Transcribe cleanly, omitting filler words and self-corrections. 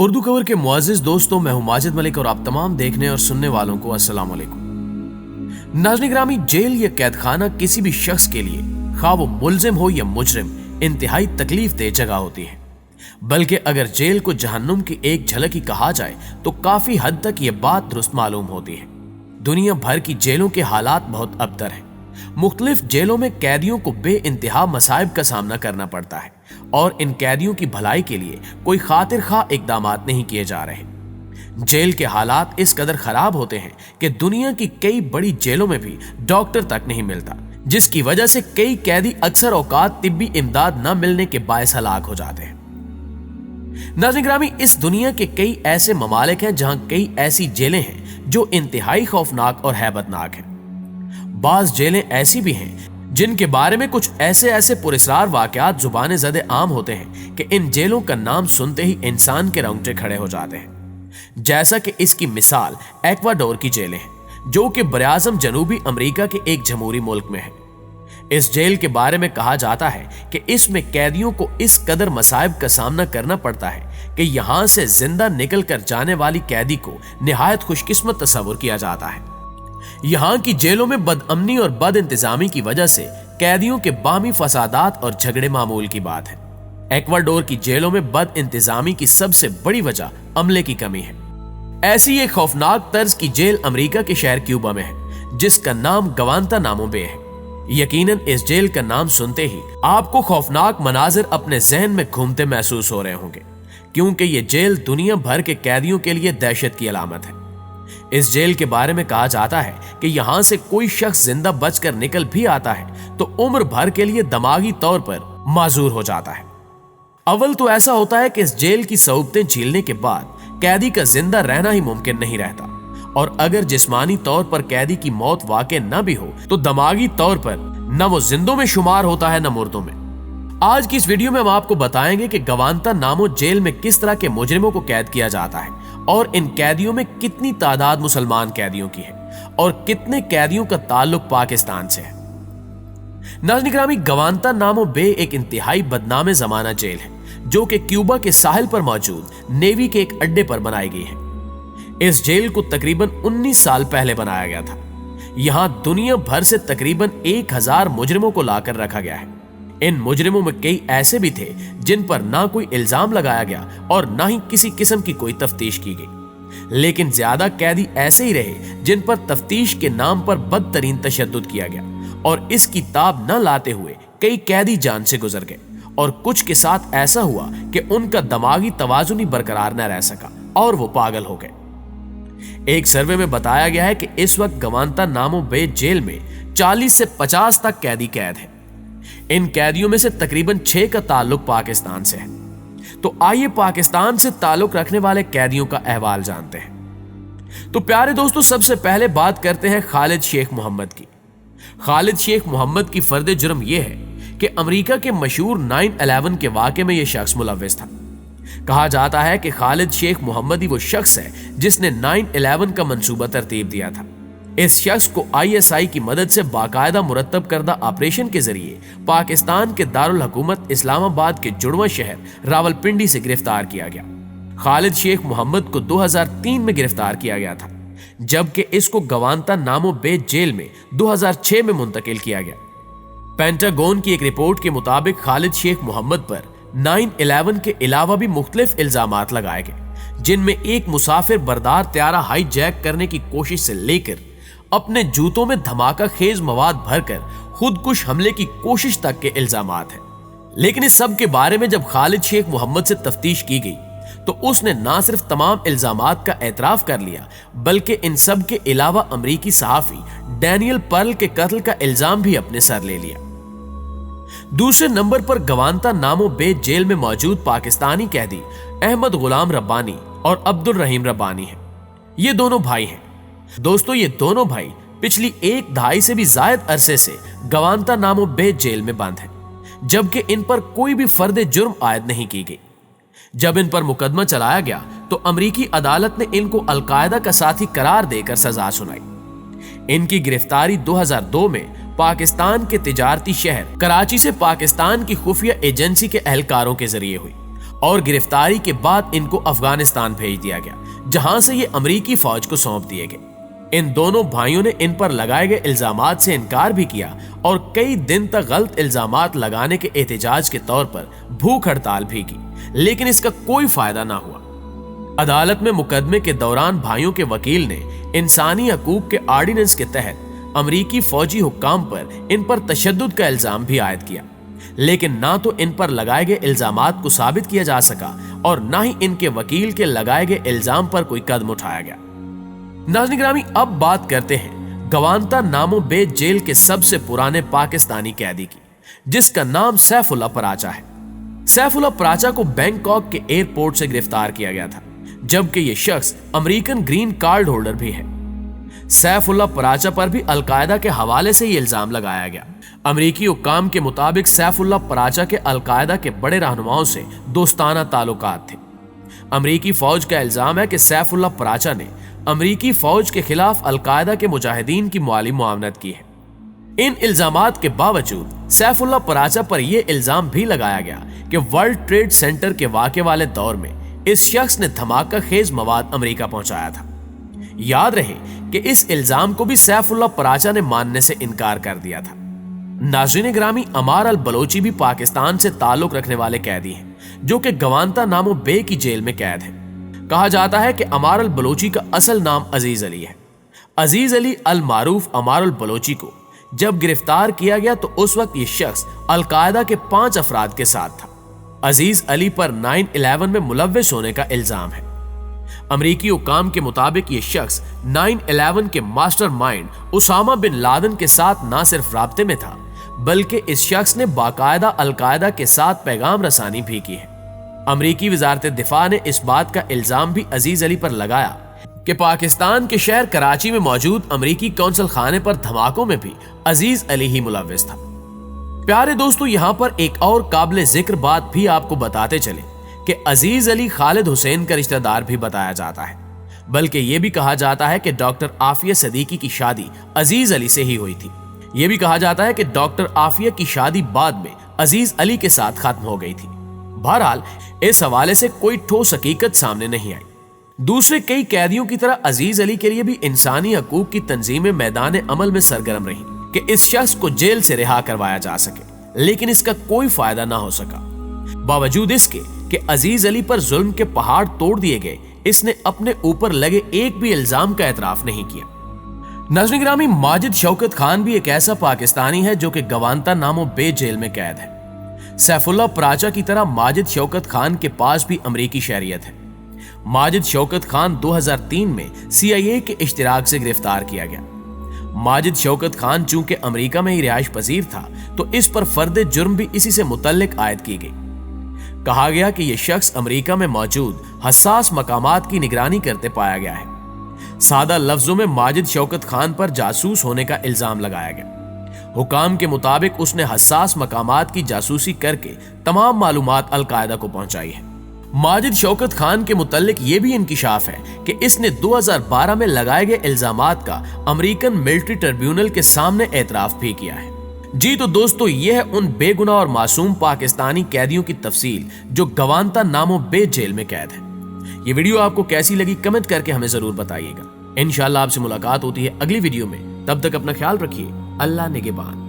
उर्दू खबर के मुअज़्ज़िज़ दोस्तों, मैं हूं माजिद मलिक और आप तमाम देखने और सुनने वालों को अस्सलाम वालेकुम। नाज़रीन गिरामी, जेल या कैद खाना किसी भी शख्स के लिए, खा वो मुल्जिम हो या मुजरिम, इंतहाई तकलीफ दे जगह होती है। बल्कि अगर जेल को जहन्नुम की एक झलक ही कहा जाए तो काफी हद तक ये बात दुरुस्त मालूम होती है। दुनिया भर की जेलों के हालात बहुत अबतर हैं। मुख्तलिफ जेलों में कैदियों को बेइंतहा मसाइब का सामना करना पड़ता है और इन कैदियों की भलाई के लिए कोई खातिर खा इकदामात नहीं किए जा रहे। जेल के हालात इस कदर खराब होते हैं कि दुनिया की कई बड़ी जेलों में भी डॉक्टर तक नहीं मिलता, जिसकी वजह से कई कैदी अक्सर औकात तिब्बी इमदाद न मिलने के बायस हलाक हो जाते हैं। नाज़रीन गिरामी, इस दुनिया के कई ऐसे ममालिक हैं जहां कई ऐसी जेलें हैं जो इंतहाई खौफनाक और हैबतनाक हैं। बाज जेलें ऐसी भी हैं जिनके बारे में कुछ ऐसे पुरस्कार वाकयात जुबाने ज़दे आम होते हैं कि इन जेलों का नाम सुनते ही इंसान के रोंगटे खड़े हो जाते हैं। जैसा कि इसकी मिसाल एक्वाडोर की जेलें हैं, जो कि बराआज़म जनूबी अमेरिका के एक जमहूरी मुल्क में है। इस जेल के बारे में कहा जाता है कि इसमें कैदियों को इस कदर मसाइब का सामना करना पड़ता है कि यहां से जिंदा निकल कर जाने वाली कैदी को निहायत खुशकिस्मत तस्वुर किया जाता है। यहां की जेलों में बदअमनी और बद इंतजामी की वजह से कैदियों के बामी फसादात और झगड़े मामूल की बात है। एक्वाडोर की जेलों में बद इंतजामी की सबसे बड़ी वजह अमले की कमी है। ऐसी एक खौफनाक तर्ज की जेल अमेरिका के शहर क्यूबा में है, जिसका नाम गवांतानामो बे है। यकीनन इस जेल का नाम सुनते ही आपको खौफनाक मनाजिर अपने जहन में घूमते महसूस हो रहे होंगे, क्योंकि ये जेल दुनिया भर के कैदियों के लिए दहशत की अलामत है। इस जेल के बारे में कहा जाता है कि यहां से कोई शख्स जिंदा बचकर निकल भी आता है तो उम्र भर के लिए दिमागी तौर पर माजूर हो जाता है। अव्वल तो ऐसा होता है कि इस जेल की सऊबतें झीलने के बाद कैदी का जिंदा रहना ही मुमकिन नहीं रहता, और अगर जिस्मानी तौर पर कैदी की मौत वाक़ई न भी हो तो दिमागी तौर पर न वो जिंदों में शुमार होता है न मुर्दों में। आज की इस वीडियो में हम आपको बताएंगे कि गवांतानामो जेल में किस तरह के मुजरिमों को कैद किया जाता है और इन कैदियों में कितनी तादाद मुसलमान कैदियों की है और कितने कैदियों का ताल्लुक पाकिस्तान से है। नाज़रीन गिरामी, गवांतानामो बे एक इंतहाई बदनाम जमाना जेल है जो कि क्यूबा के साहिल पर मौजूद नेवी के एक अड्डे पर बनाई गई है। इस जेल को तकरीबन 19 साल पहले बनाया गया था। यहां दुनिया भर से तकरीबन 1000 मुजरिमों को लाकर रखा गया है। इन मुजरिमों में कई ऐसे भी थे जिन पर ना कोई इल्जाम लगाया गया और ना ही किसी किस्म की कोई तफ्तीश की गई, लेकिन ज्यादा कैदी ऐसे ही रहे जिन पर तफ्तीश के नाम पर बदतरीन तशद्दुद किया गया, और इसकी ताब न लाते हुए कई कैदी जान से गुजर गए, और कुछ के साथ ऐसा हुआ कि उनका दिमागी तवाजुन ही बरकरार न रह सका और वो पागल हो गए। एक सर्वे में बताया गया है कि इस वक्त गवांतानामो बे जेल में 40 से 50 तक कैदी कैद है। इन कैदियों में से तकरीबन 6 का ताल्लुक पाकिस्तान से है। तो आइए पाकिस्तान से ताल्लुक रखने वाले कैदियों का अहवाल जानते हैं। तो प्यारे दोस्तों, सबसे पहले बात करते हैं खालिद शेख मोहम्मद की। खालिद शेख मोहम्मद की फर्द जुर्म यह है कि अमेरिका के मशहूर 9/11 के वाक़े में यह शख्स मुलव्विस था। कहा जाता है कि खालिद शेख मोहम्मद ही वो शख्स है जिसने 9/11 का मंसूबा तरतीब दिया था। इस शख्स को ISI की मदद से बाकायदा मुरत्तब करदा ऑपरेशन के जरिए पाकिस्तान के दारुल हुकूमत इस्लामाबाद के जुड़वा शहर रावलपिंडी से गिरफ्तार किया गया। खालिद शेख मोहम्मद को 2003 में गिरफ्तार किया गया था, जबकि इसको गवांतानामो बे जेल में 2006 में मुंतकिल किया गया। पेंटागन की एक रिपोर्ट के मुताबिक खालिद शेख मोहम्मद पर 9/11 के अलावा भी मुख्तलिफ इल्जामात लगाए गए, जिनमें एक मुसाफिर बरदार त्यारा हाईजैक करने की कोशिश से लेकर अपने जूतों में धमाका खेज मवाद भरकर खुदकुश हमले की कोशिश तक के इल्जामात हैं। लेकिन इस सब के बारे में जब खालिद शेख मोहम्मद से तफ्तीश की गई तो उसने ना सिर्फ तमाम इल्जामात का एतराफ कर लिया, बल्कि इन सब के अलावा अमरीकी सहाफी डैनियल पर्ल के कत्ल का इल्जाम भी अपने सर ले लिया। दूसरे नंबर पर गवांतानामो बे जेल में मौजूद पाकिस्तानी कैदी अहमद गुलाम रब्बानी और अब्दुल रहीम रब्बानी हैं। ये दोनों भाई हैं। दोस्तों, ये दोनों भाई पिछली 1 दहाई से भी जायद अरसे से गवांतानामो बे जेल में बंद हैं, जबकि इन पर कोई भी फर्द जुर्म आयद नहीं की गई। जब इन पर मुकदमा चलाया गया तो अमरीकी अदालत ने इनको अलकायदा का साथी करार देकर सजा सुनाई। इनकी गिरफ्तारी 2002 में पाकिस्तान के तिजारती शहर कराची से पाकिस्तान की खुफिया एजेंसी के एहलकारों के जरिए हुई और गिरफ्तारी के बाद इनको अफगानिस्तान भेज दिया गया, जहां से ये अमेरिकी फौज को सौंप दिए गए। इन दोनों भाइयों ने इन पर लगाए गए इल्जामात से इनकार भी किया और कई दिन तक गलत इल्जामात लगाने के एहतजाज के तौर पर भूख हड़ताल भी की, लेकिन इसका कोई फायदा ना हुआ। अदालत में मुकदमे के दौरान भाइयों के वकील ने इंसानी हकूक के ऑर्डिनेंस के तहत अमेरिकी फौजी हुक्काम पर इन पर तशद्दुद का इल्जाम भी आयद किया, लेकिन ना तो इन पर लगाए गए इल्जामात को साबित किया जा सका और ना ही इनके वकील के लगाए गए इल्जाम पर कोई कदम उठाया गया। नाज़रीन गिरामी, अब बात करते हैं गवांतानामो बे जेल के सबसे पुराने पाकिस्तानी कैदी की, जिसका नाम सैफुल्लाह पराचा है। सैफुल्लाह पराचा को बैंकॉक के एयरपोर्ट से गिरफ्तार किया गया था, जबकि यह शख्स अमेरिकन ग्रीन कार्ड होल्डर भी है। सैफुल्लाह पराचा पर भी अलकायदा के हवाले से ये इल्जाम लगाया गया। अमेरिकी हुक्काम के मुताबिक सैफुल्लाह पराचा के अलकायदा के बड़े रहनुमाओं से दोस्ताना ताल्लुकात थे। अमेरिकी फौज का इल्जाम है कि सैफुल्लाह पराचा ने अमेरिकी फौज के खिलाफ अलकायदा के मुजाहिदीन की माली मुआवनत की है। इन इल्जामात के बावजूद सैफुल्लाह पराचा पर यह इल्जाम भी लगाया गया कि वर्ल्ड ट्रेड सेंटर के वाक़े वाले दौर में इस शख्स ने धमाका खेज मवाद अमेरिका पहुंचाया था। याद रहे कि इस इल्जाम को भी सैफुल्लाह पराचा ने मानने से इनकार कर दिया था। नाज़रीन गिरामी, अमार अल बलोची भी पाकिस्तान से ताल्लुक रखने वाले कैदी हैं, जो कि गवांतानामो बे की जेल में कैद है। कहा जाता है कि अमार अल बलोची का असल नाम अजीज अली है। अजीज अली अल मारूफ अमार अल बलोची को जब गिरफ्तार किया गया तो उस वक्त ये शख्स अलकायदा के 5 अफराद के साथ था। अजीज अली पर 9/11 में मुलव्विस होने का इल्जाम है। अमेरिकी हुक्काम के मुताबिक ये शख्स 9/11 के मास्टरमाइंड उसामा बिन लादेन के साथ ना सिर्फ राब्ते में था, बल्कि इस शख्स ने बाकायदा अलकायदा के साथ पैगाम रसानी भी की है। अमेरिकी वजारत दिफा ने इस बात का इल्जाम भी अजीज अली पर लगाया कि पाकिस्तान के शहर कराची में मौजूद अमेरिकी कौंसल खाने पर धमाकों में भी अजीज अली ही मुलव्विस था। प्यारे दोस्तों, यहाँ पर एक और काबिल जिक्र बात भी आपको बताते चले कि अजीज अली खालिद हुसैन का रिश्तेदार भी बताया जाता है, बल्कि यह भी कहा जाता है कि डॉक्टर आफिया सदीकी की शादी अजीज अली से ही हुई थी। यह भी कहा जाता है कि डॉक्टर आफिया की शादी बाद में अजीज अली के साथ खत्म हो गई थी। बहरहाल, इस हवाले से कोई ठोस हकीकत सामने नहीं आई। दूसरे कई कैदियों की तरह अजीज अली के लिए भी इंसानी हकूक की तंजीमें मैदान अमल में सरगर्म रही कि इस शख्स को जेल से रिहा करवाया जा सके, लेकिन इसका कोई फायदा ना हो सका। बावजूद इसके कि अजीज अली पर जुल्म के पहाड़ तोड़ दिए गए, इसने अपने ऊपर लगे एक भी इल्जाम का एतराफ नहीं किया। नाज़रीन गिरामी, माजिद शौकत खान भी एक ऐसा पाकिस्तानी है जो कि गवांतानामो बे जेल में कैद है। सैफुल्लाह पराचा की तरह माजिद शौकत खान के पास भी अमेरिकी शहरियत है। माजिद शौकत खान 2003 में CIA के इश्तिराक से गिरफ्तार किया गया। माजिद शौकत खान चूंकि अमेरिका में ही रिहाइश पजीर था, तो इस पर फर्द जुर्म भी इसी से मुतल्लिक आयद की गई। कहा गया कि यह शख्स अमेरिका में मौजूद हसास मकामात की निगरानी करते पाया गया है। सादा लफ्जों में माजिद शौकत खान पर जासूस होने का इल्जाम लगाया गया। हुकाम के मुताबिक उसने हसास मकामात की जासूसी करके तमाम मालूमात अलकायदा को पहुंचाई है। माजिद शौकत खान के मुतल्लिक ये भी इंकिशाफ है कि इसने 2012 में लगाए गए इल्जामात का अमेरिकन मिलिट्री ट्रिब्यूनल के सामने एतराफ भी किया है। जी तो दोस्तों, यह है उन बेगुनाह और मासूम पाकिस्तानी कैदियों की तफसील जो गवांतानामो बे जेल में कैद है। ये वीडियो आपको कैसी लगी कमेंट करके हमें जरूर बताइएगा। इंशाअल्लाह आपसे मुलाकात होती है अगली वीडियो में। तब तक अपना ख्याल रखिए। अल्लाह निगहबान।